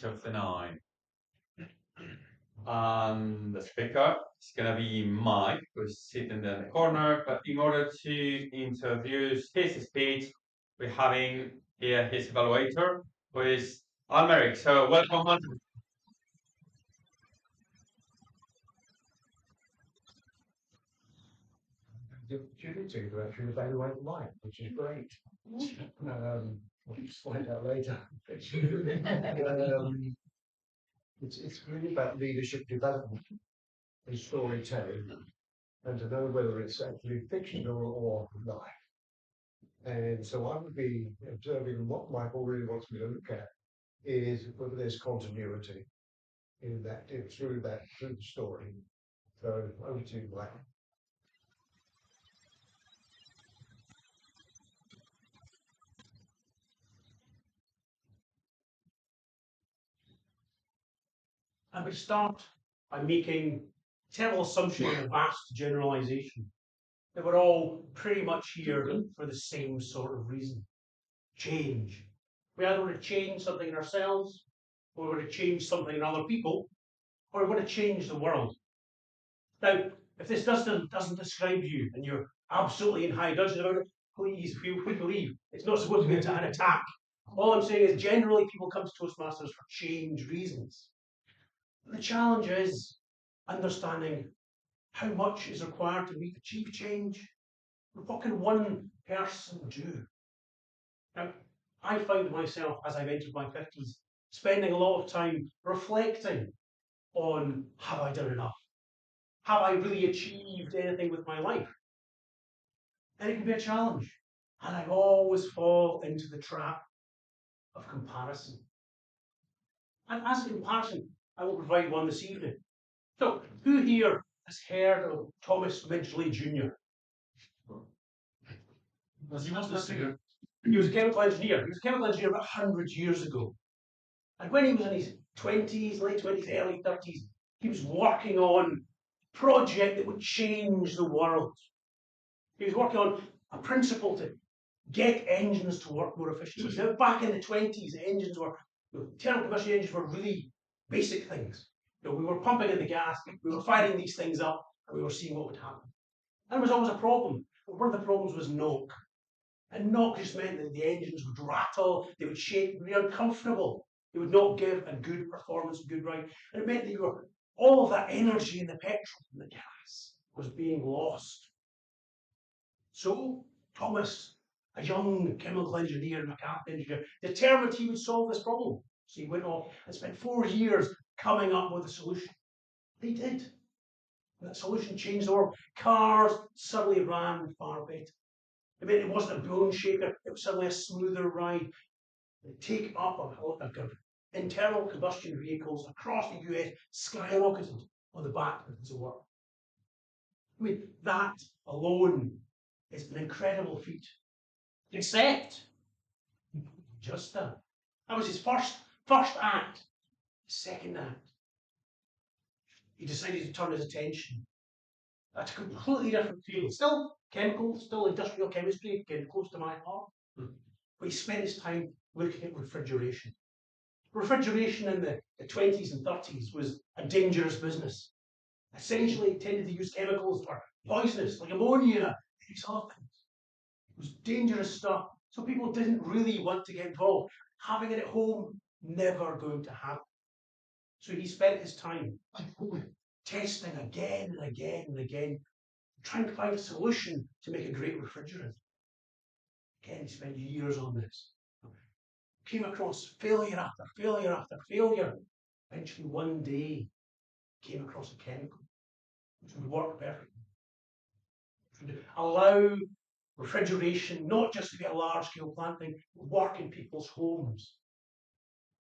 of the night. The speaker is gonna be Mike, who's sitting in the corner. But in order to introduce his speech, we're having here his evaluator, who is Almeric. So welcome, Almeric. The opportunity to actually evaluate life, which is great. We'll just find out later. It's really about leadership development and storytelling, and to know whether it's actually fictional or life. And so I would be observing what Michael really wants me to look at is whether there's continuity in that through the story. So over to you, Michael. I would start by making a terrible assumption and a vast generalization that we're all pretty much here for the same sort of reason. Change. We either want to change something in ourselves, or we want to change something in other people, or we want to change the world. Now, if this doesn't describe you and you're absolutely in high dudgeon about it, please feel free to leave. It's not supposed to be an attack. All I'm saying is generally people come to Toastmasters for change reasons. The challenge is understanding how much is required to achieve change. What can one person do? Now, I found myself, as I've entered my 50s, spending a lot of time reflecting on, have I done enough? Have I really achieved anything with my life? And it can be a challenge. And I always fall into the trap of comparison. And as a comparison, I will provide one this evening. So, who here has heard of Thomas Midgley Jr.? He was the singer. He was a chemical engineer. He was a chemical engineer about 100 years ago. And when he was in his 20s, late 20s, early 30s, he was working on a project that would change the world. He was working on a principle to get engines to work more efficiently. Now, back in the 20s, engines were, internal combustion engines were really basic things. We were pumping in the gas, we were firing these things up, and we were seeing what would happen. And there was always a problem. One of the problems was knock. And knock just meant that the engines would rattle, they would shake, would be uncomfortable. They would not give a good performance, a good ride. And it meant that all of that energy in the petrol and the gas was being lost. So Thomas, a young chemical engineer and mechanical engineer, determined he would solve this problem. So he went off and spent 4 years coming up with a solution. They did. And that solution changed the world. Cars suddenly ran far better. I mean, it wasn't a bone shaker, it was suddenly a smoother ride. The take up of internal combustion vehicles across the US skyrocketed on the back of this work. I mean, that alone is an incredible feat. Except, just that was his first act. Second act, he decided to turn his attention at a completely different field. Still chemical, still industrial chemistry, getting close to my heart. But he spent his time looking at refrigeration. Refrigeration in the 20s and 30s was a dangerous business. Essentially, it tended to use chemicals that were poisonous, like ammonia and these other things. It was dangerous stuff, so people didn't really want to get involved. Having it at home, never going to happen. So he spent his time testing again and again and again, trying to find a solution to make a great refrigerant. Again, he spent years on this. Came across failure after failure after failure. Eventually, one day, came across a chemical which would work perfectly. Which would allow refrigeration not just to be a large-scale plant thing, but work in people's homes.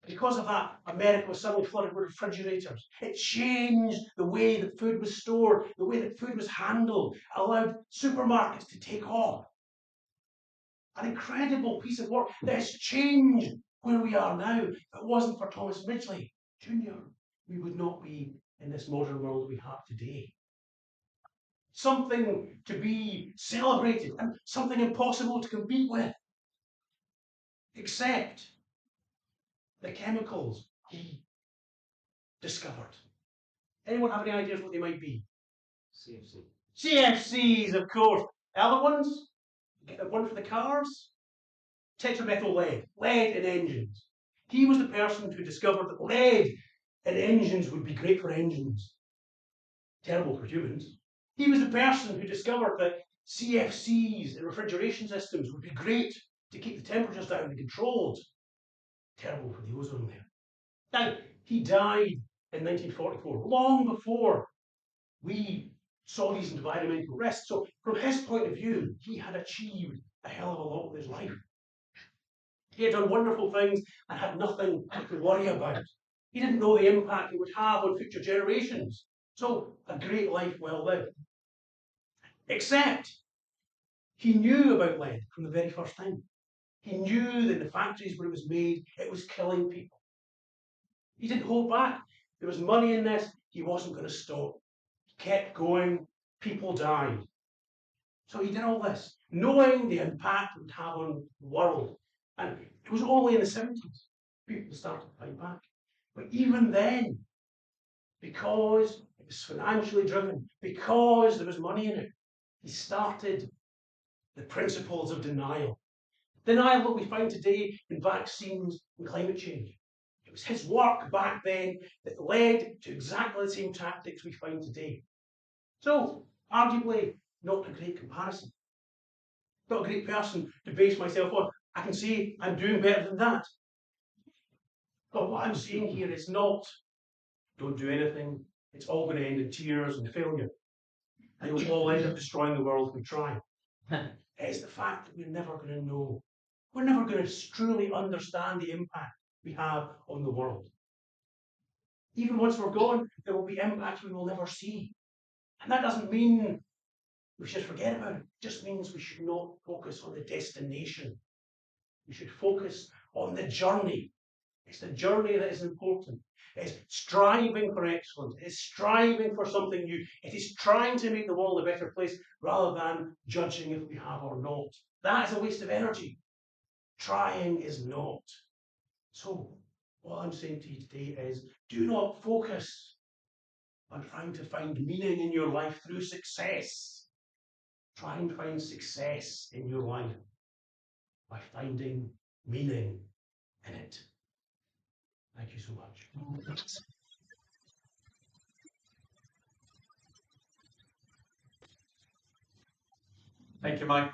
Because of that, America was suddenly flooded with refrigerators. It changed the way that food was stored, the way that food was handled, allowed supermarkets to take off. An incredible piece of work that has changed where we are now. If it wasn't for Thomas Midgley Jr., we would not be in this modern world we have today. Something to be celebrated and something impossible to compete with. Except the chemicals he discovered? Anyone have any ideas what they might be? CFC. CFCs, of course. Other ones? One for the cars? Tetramethyl lead. Lead in engines. He was the person who discovered that lead in engines would be great for engines. Terrible for humans. He was the person who discovered that CFCs in refrigeration systems would be great to keep the temperatures down and controlled. Terrible for the ozone layer. Now, he died in 1944, long before we saw these environmental risks. So from his point of view, he had achieved a hell of a lot with his life. He had done wonderful things and had nothing to worry about. He didn't know the impact it would have on future generations. So a great life well lived. Except he knew about lead from the very first time. He knew that the factories where it was made, it was killing people. He didn't hold back. There was money in this. He wasn't going to stop. He kept going. People died. So he did all this, knowing the impact it would have on the world. And it was only in the 70s people started to fight back. But even then, because it was financially driven, because there was money in it, he started the principles of denial. Denial that we find today in vaccines and climate change. It was his work back then that led to exactly the same tactics we find today. So, arguably, not a great comparison. Not a great person to base myself on. I can say I'm doing better than that. But what I'm saying here is not, don't do anything. It's all going to end in tears and failure. And you'll all end up destroying the world if we try. It's the fact that we're never going to know. We're never going to truly understand the impact we have on the world. Even once we're gone, there will be impacts we will never see. And that doesn't mean we should forget about it. It just means we should not focus on the destination. We should focus on the journey. It's the journey that is important. It's striving for excellence. It's striving for something new. It is trying to make the world a better place rather than judging if we have or not. That is a waste of energy. Trying is not. So, what I'm saying to you today is do not focus on trying to find meaning in your life through success. Try and find success in your life by finding meaning in it. Thank you so much. Thank you, Mike.